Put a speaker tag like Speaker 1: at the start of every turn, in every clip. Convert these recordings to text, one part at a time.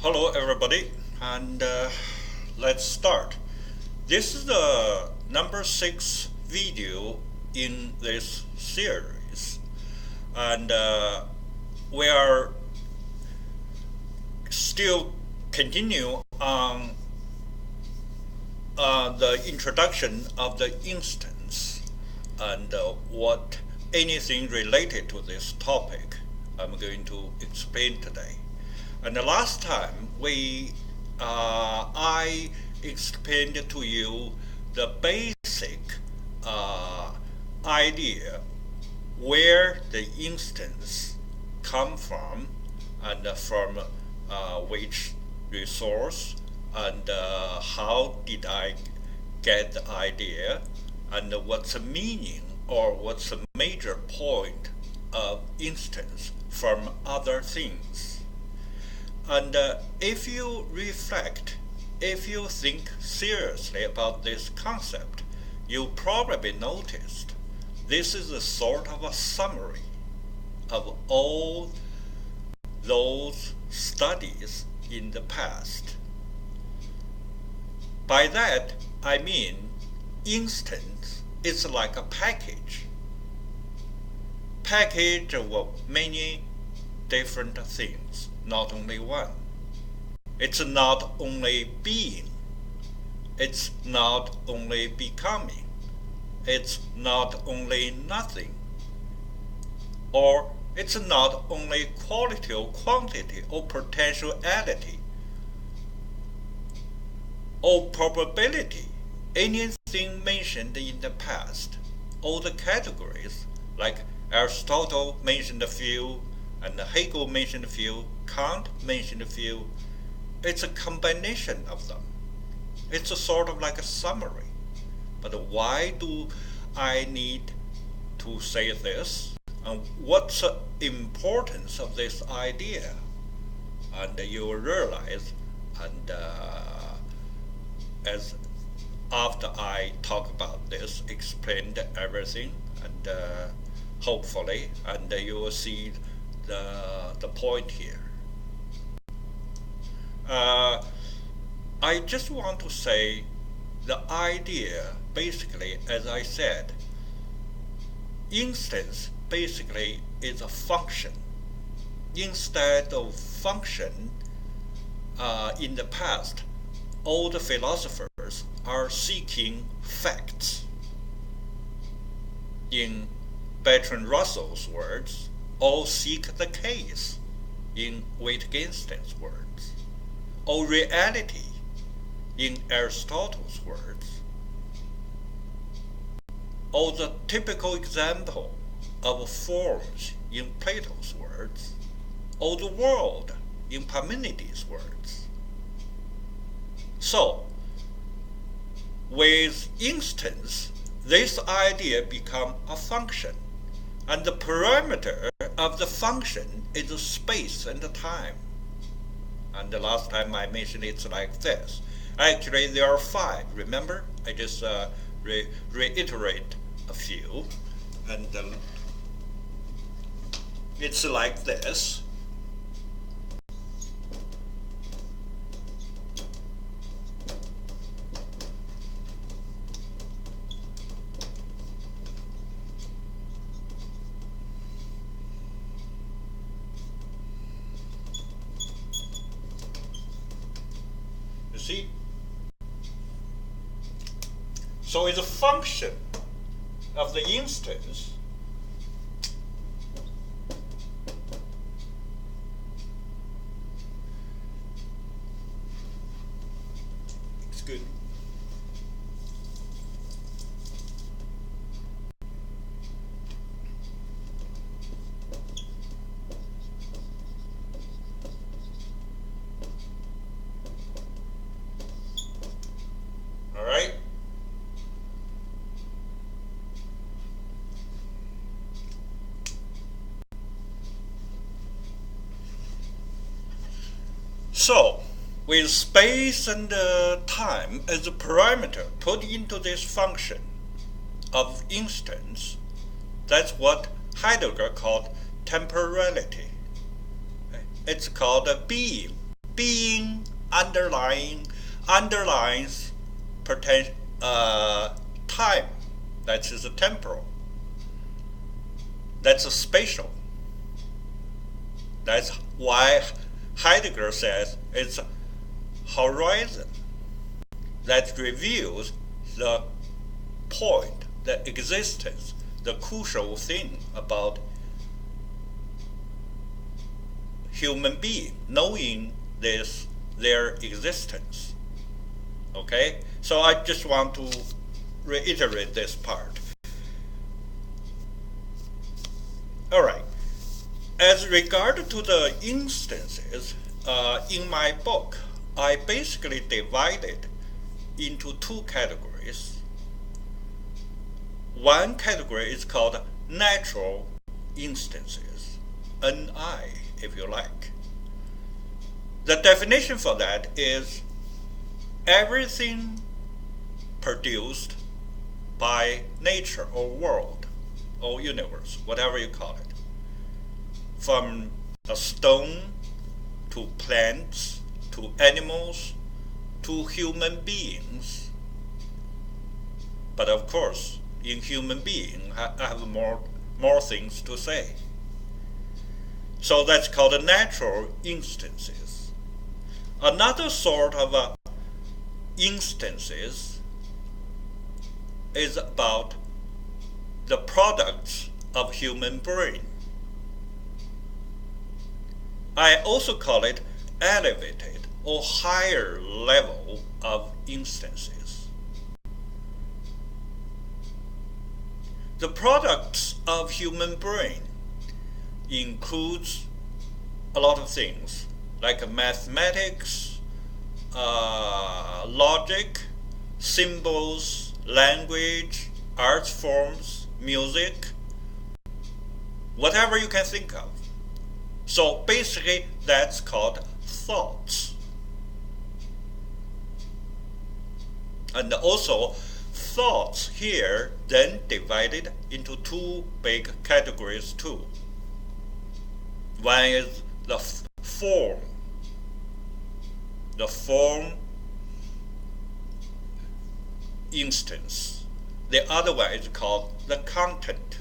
Speaker 1: Hello everybody, and let's start. This is the number 6 video in this series, and we are still continue on the introduction of the instance and what anything related to this topic I'm going to explain today. And the last time I explained to you the basic idea where the instance come from and from which resource and how did I get the idea and what's the meaning or what's the major point of instance from other things. And if you reflect, if you think seriously about this concept, you probably noticed this is a sort of a summary of all those studies in the past. By that, I mean instance is like a package of many different things, not only one. It's not only being, it's not only becoming, it's not only nothing, or it's not only quality or quantity or potentiality or probability. Anything mentioned in the past, all the categories, like Aristotle mentioned a few, and Hegel mentioned a few, Kant mentioned a few, it's a combination of them. It's a sort of like a summary. But why do I need to say this? And what's the importance of this idea? And you will realize, and as after I talk about this, explained everything, and hopefully, and you will see the point here. I just want to say the idea basically, as I said, instance basically is a function. Instead of function, in the past, all the philosophers are seeking facts. In Bertrand Russell's words, all seek the case, in Wittgenstein's words, or reality, in Aristotle's words, or the typical example of forms in Plato's words, or the world in Parmenides' words. So, with instance, this idea becomes a function, and the parameter of the function is space and time. And the last time I mentioned it's like this. Actually, there are 5. Remember, I just reiterate a few, and it's like this. See? So it's a function of the instance it's good. Alright? So, with space and time as a parameter put into this function of instance, that's what Heidegger called temporality. It's called a being. being underlines time. That is a temporal. That's a spatial. That's why Heidegger says it's a horizon that reveals the point, the existence, the crucial thing about human being, knowing their existence. Okay? So I just want to reiterate this part. All right. As regard to the instances, in my book, I basically divided into two categories. One category is called natural instances, NI, if you like. The definition for that is everything produced by nature or world or universe, whatever you call it. From a stone to plants to animals to human beings. But of course, in human being, I have more things to say. So that's called natural instances. Another sort of instances is about the products of human brain. I also call it elevated or higher level of instances. The products of human brain includes a lot of things like mathematics, logic, symbols, language, art forms, music, whatever you can think of. So basically that's called thoughts. And also thoughts here then divided into two big categories too. One is the form instance. The other one is called the content.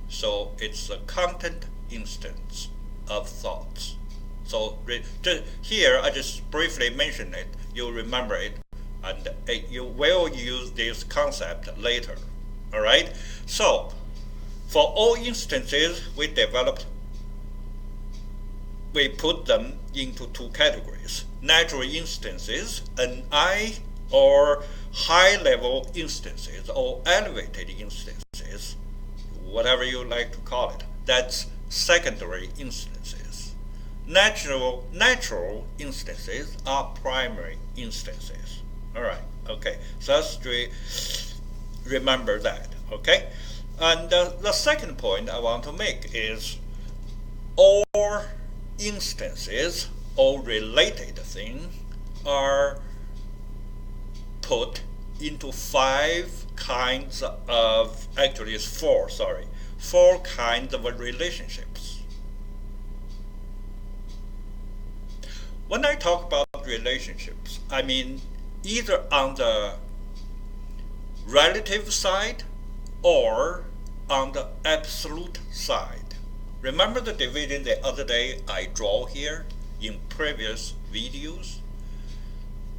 Speaker 1: So it's the content instance of thoughts. So here I just briefly mention it, you remember it, and you will use this concept later. All right? So for all instances we put them into two categories: natural instances, NI, or high-level instances, or elevated instances, whatever you like to call it. That's secondary instances. Natural instances are primary instances. All right, okay. So let's remember that, okay? And the second point I want to make is all instances or related things are put into four kinds of relationships. When I talk about relationships, I mean either on the relative side or on the absolute side. Remember the division the other day I draw here in previous videos?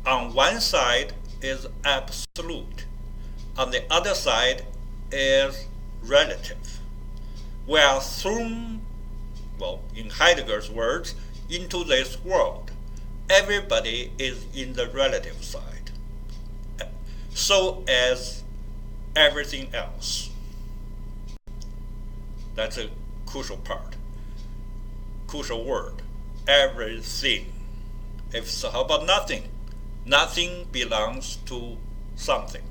Speaker 1: On one side is absolute. On the other side is relative. We are thrown, well, in Heidegger's words, into this world. Everybody is in the relative side. So as everything else. That's a crucial part. Crucial word. Everything. How about nothing? Nothing belongs to something.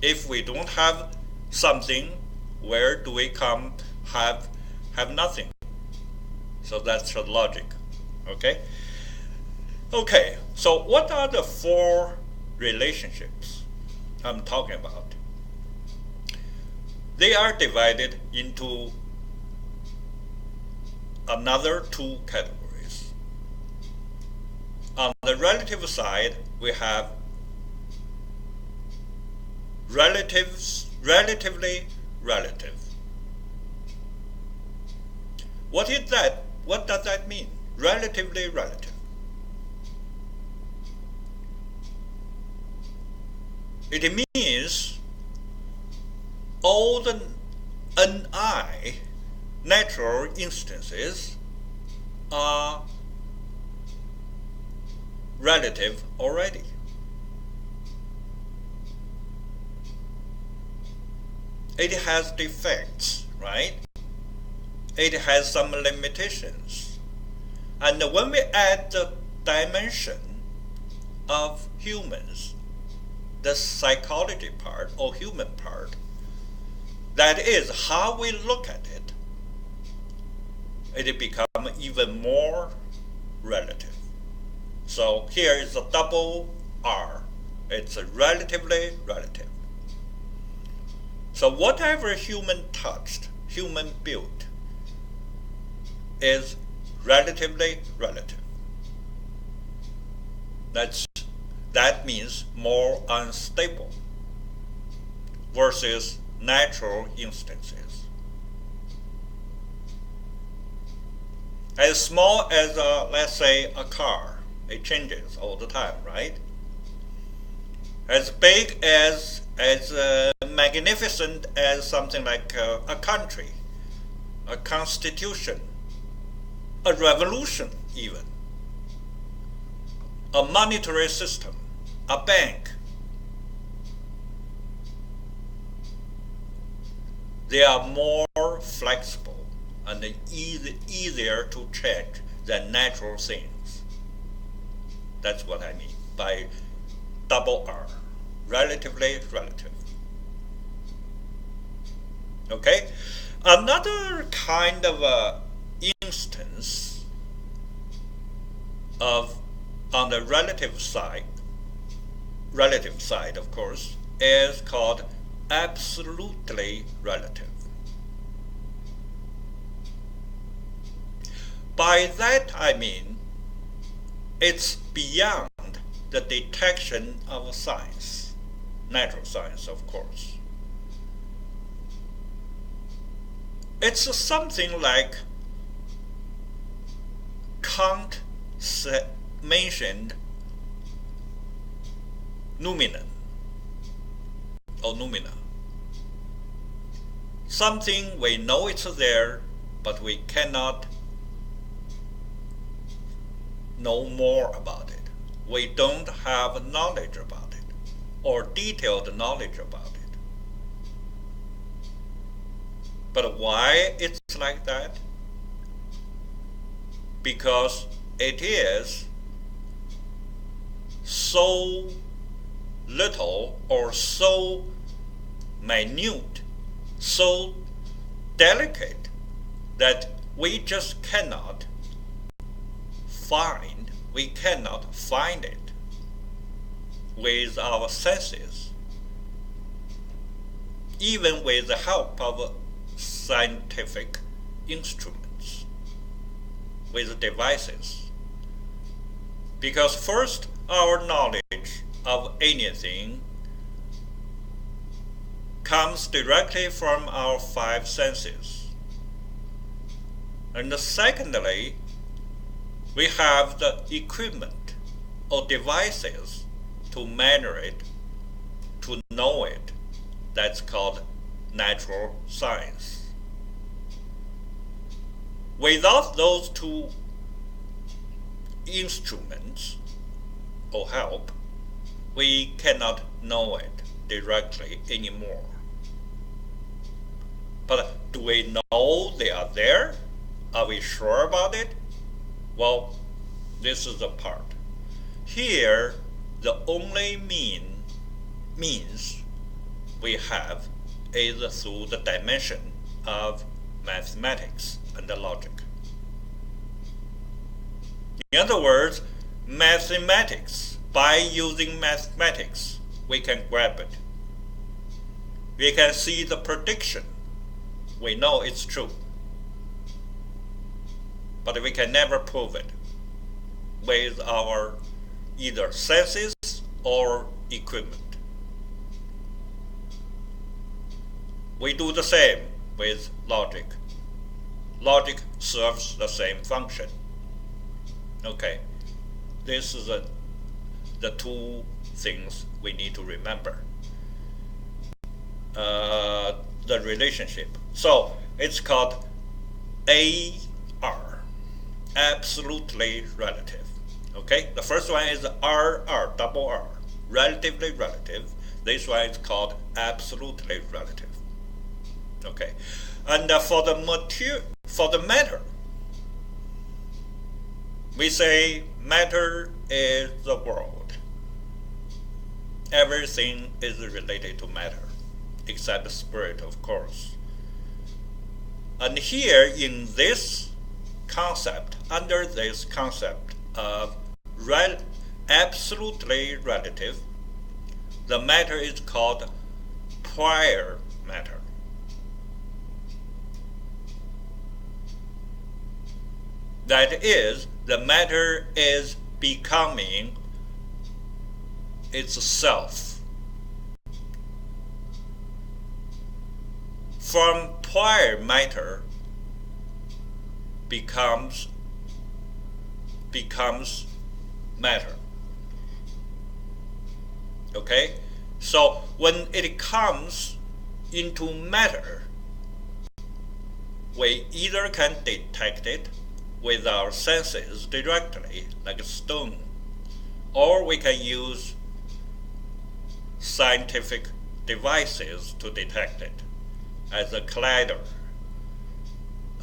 Speaker 1: If we don't have something, where do we come have nothing? So that's the logic. Okay? Okay, so what are the four relationships I'm talking about? They are divided into another two categories. On the relative side, we have relatively relative. What is that? What does that mean? Relatively relative. It means all the Ni natural instances are relative already. It has defects, right? It has some limitations. And when we add the dimension of humans, the psychology part or human part, that is how we look at it, it becomes even more relative. So here is a double R. It's a relatively relative. So whatever human touched, human built, is relatively relative. That means more unstable versus natural instances. As small as, let's say, a car, it changes all the time, right? As big as magnificent as something like a country, a constitution, a revolution even, a monetary system, a bank. They are more flexible and easier to change than natural things. That's what I mean by double R, relatively relative. Okay? Another kind of instance of on the relative side of course, is called absolutely relative. By that I mean it's beyond the detection of science, natural science of course. It's something like Kant mentioned noumenon or noumena. Something we know it's there, but we cannot know more about it. We don't have knowledge about it or detailed knowledge about it. But why it's like that? Because it is so little or so minute, so delicate that we just cannot find it with our senses, even with the help of scientific instruments, with devices. Because first, our knowledge of anything comes directly from our five senses. And secondly, we have the equipment or devices to measure it, to know it. That's called natural science. Without those two instruments or help, we cannot know it directly anymore. But do we know they are there? Are we sure about it? Well, this is the part. Here, the only means we have is through the dimension of mathematics and logic. In other words, mathematics, by using mathematics, we can grab it. We can see the prediction. We know it's true. but we can never prove it with our either senses or equipment. We do the same with logic. Logic serves the same function. Okay, this is the two things we need to remember. The relationship. So it's called AR, absolutely relative. Okay, the first one is RR, double R, relatively relative. This one is called absolutely relative. Okay, and for the matter, we say matter is the world. Everything is related to matter, except spirit, of course. And here in this concept, under this concept of absolutely relative, the matter is called prior matter. That is, the matter is becoming itself. From prior matter becomes matter. Okay? So when it comes into matter, we either can detect it with our senses directly, like a stone, or we can use scientific devices to detect it, as a collider,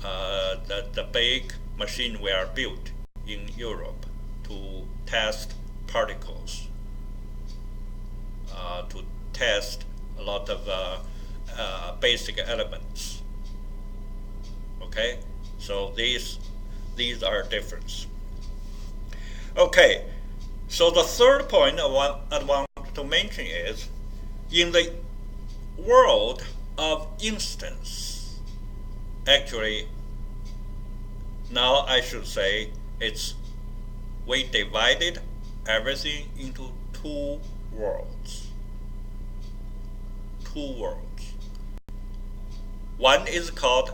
Speaker 1: the big machine we are built in Europe to test particles, to test a lot of basic elements. Okay, so these are different. Okay, so the third point I want to mention is, in the world of instance, actually, now I should say we divided everything into two worlds. Two worlds. One is called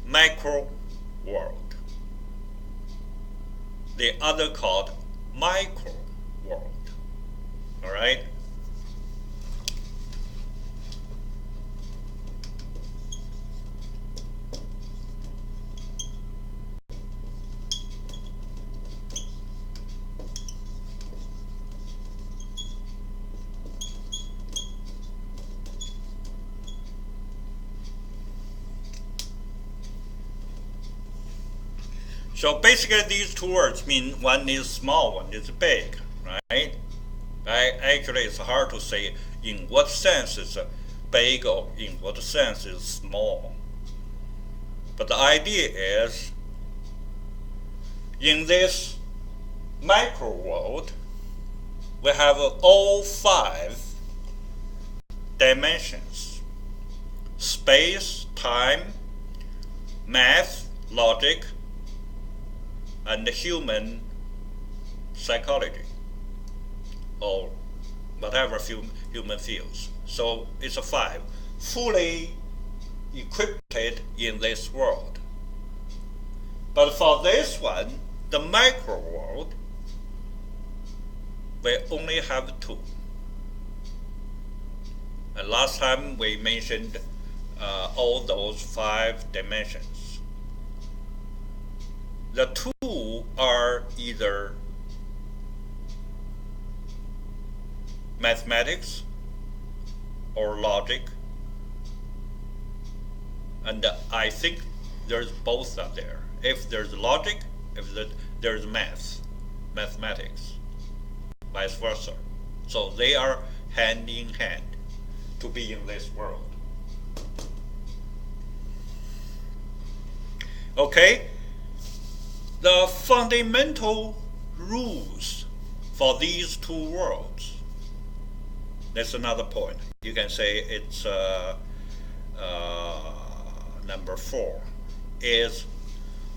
Speaker 1: macro world. The other called micro world. All right? So basically these two words mean one is small, one is big, right? Actually, it's hard to say in what sense is big or in what sense is small. But the idea is, in this micro world, we have all 5 dimensions: space, time, math, logic, and human psychology, or whatever human feels. So it's a 5, fully equipped in this world. But for this one, the micro world, we only have 2. And last time we mentioned all those 5 dimensions. The 2 are either mathematics or logic, and I think there's both out there. If there's logic, if there's mathematics, vice versa. So they are hand in hand to be in this world. Okay, the fundamental rules for these 2 worlds. That's another point. You can say it's number 4 is,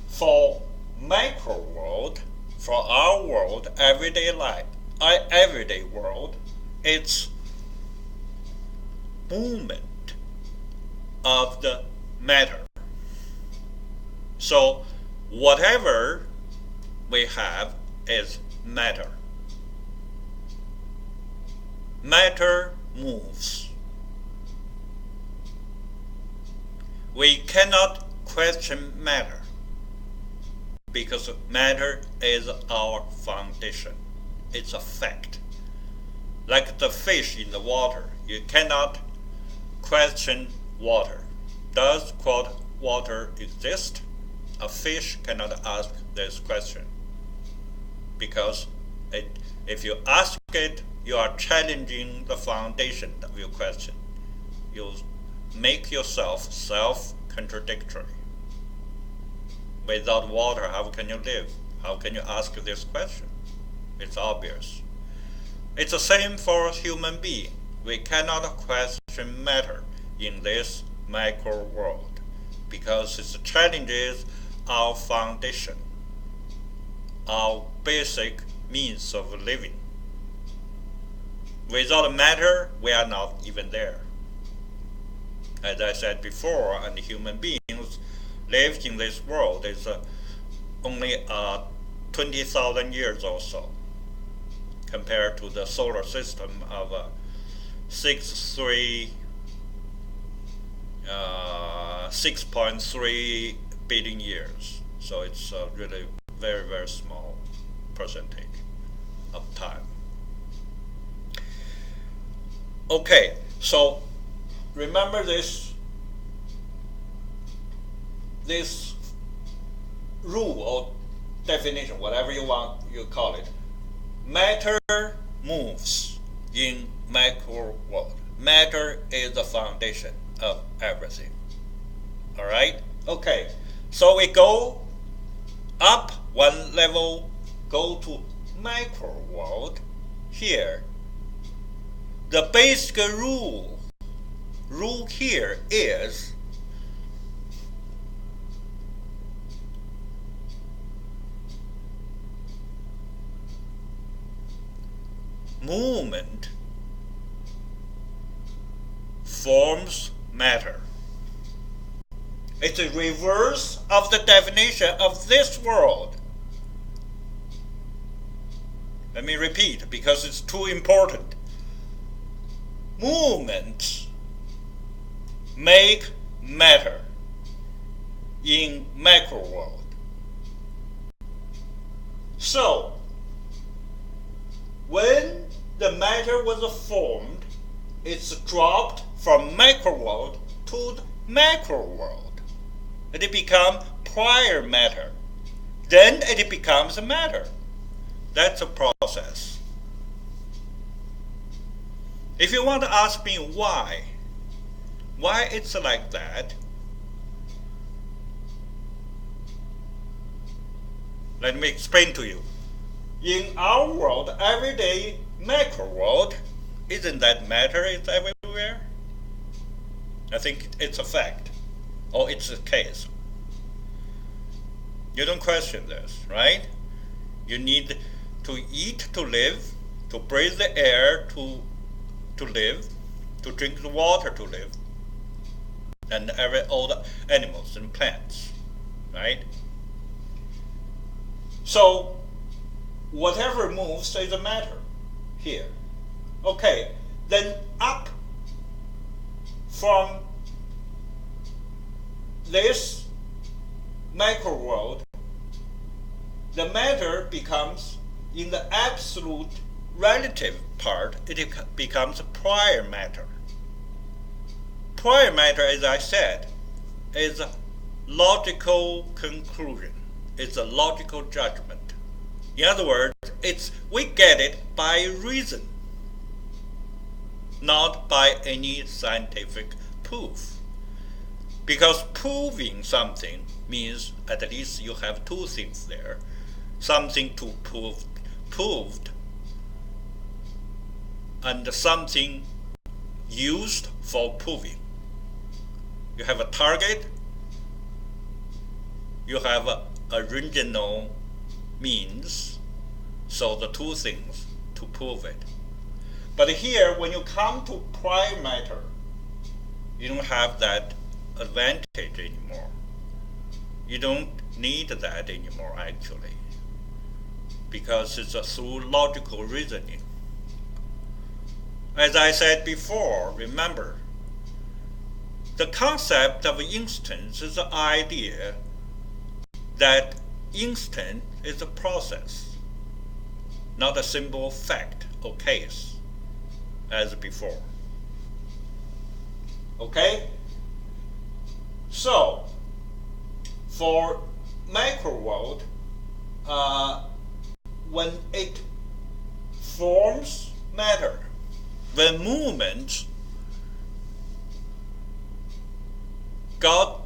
Speaker 1: for macro world, for our world, everyday life, everyday world, it's movement of the matter. So whatever we have is matter. Matter moves. We cannot question matter because matter is our foundation. It's a fact. Like the fish in the water, you cannot question water. Does water exist? A fish cannot ask this question because if you ask it, you are challenging the foundation of your question. You make yourself self-contradictory. Without water, how can you live? How can you ask this question? It's obvious. It's the same for a human being. We cannot question matter in this macro world because it challenges our foundation, our basic means of living. Without matter, we are not even there. As I said before, and human beings live in this world is only 20,000 years or so, compared to the solar system of 6.3 billion years. So it's really very, very small percentage of time. Okay, so remember this rule or definition, whatever you want you call it. Matter moves in macro world. Matter is the foundation of everything. All right? Okay, so we go up one level, go to micro world. Here, the basic rule here is movement forms matter. It's a reverse of the definition of this world. Let me repeat because it's too important. Movements make matter in macro world. So, when the matter was formed, it's dropped from macro world to the macro world. It becomes prior matter. Then it becomes a matter. That's a process. If you want to ask me why it's like that, let me explain to you. In our world, everyday macro world, isn't that matter is everywhere? I think it's a fact, or it's a case. You don't question this, right? You need to eat to live, to breathe the air to live, to drink the water to live, and all the animals and plants, right? So whatever moves is a matter here. Okay, then up from this macro world, the matter becomes, in the absolute relative part, it becomes prior matter. Prior matter, as I said, is a logical conclusion. It's a logical judgment. In other words, we get it by reason, not by any scientific proof. Because proving something means at least you have two things there. Something to proved and something used for proving. You have a target, you have original means, so the two things to prove it. But here, when you come to prime matter, you don't have that advantage anymore. You don't need that anymore, actually, because it's through logical reasoning. As I said before, remember, the concept of instance is the idea that instant is a process, not a simple fact or case, as before. Okay? So, for macro world, when it forms matter, when movement God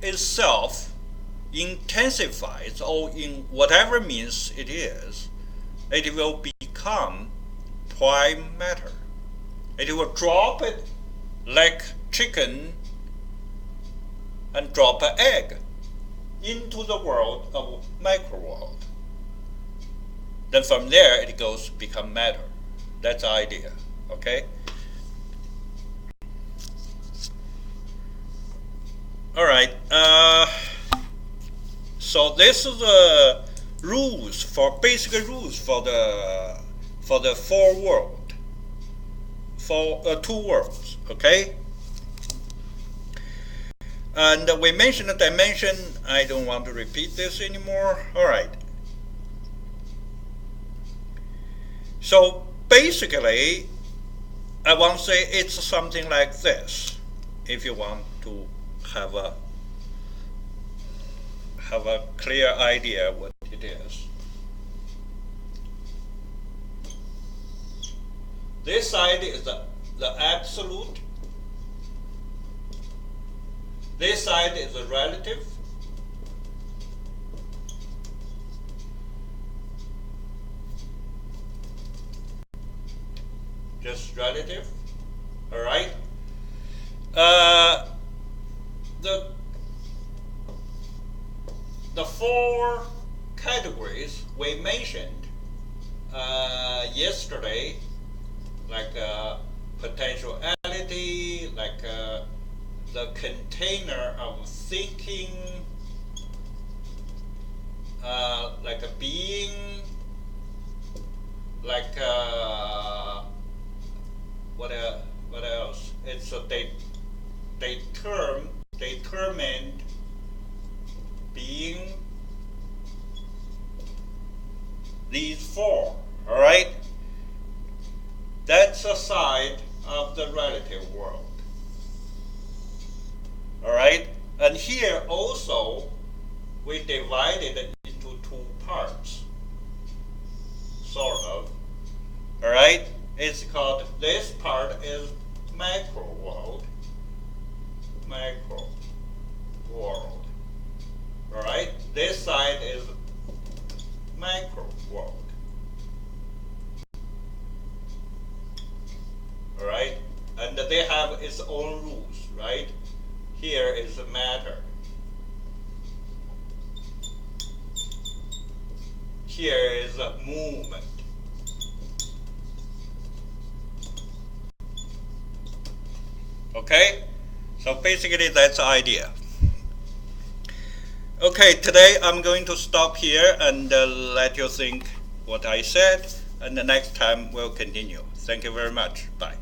Speaker 1: itself intensifies, or in whatever means it is, it will become prime matter. It will drop it like chicken and drop an egg into the world of macro world. Then from there it goes become matter. That's the idea. Okay? All right. So this is the rules for basic rules for the four world, for two worlds. Okay. And we mentioned the dimension. I don't want to repeat this anymore. All right. So basically, I want to say it's something like this. If you want to have a clear idea what it is. This side is the absolute. This side is the relative. Just relative. All right. The four categories we mentioned yesterday, like potentiality, like the container of thinking, like a being, like what else? It's a determined being. These four, all right? That's a side of the relative world. All right? And here also, we divided it into two parts, sort of. All right? It's called, this part is macro world. Macro world. All right? This side is macro world. All right? And they have its own rules, right? Here is matter. Here is a movement. Okay? So basically that's the idea. Okay, today I'm going to stop here and let you think what I said, and the next time we'll continue. Thank you very much. Bye.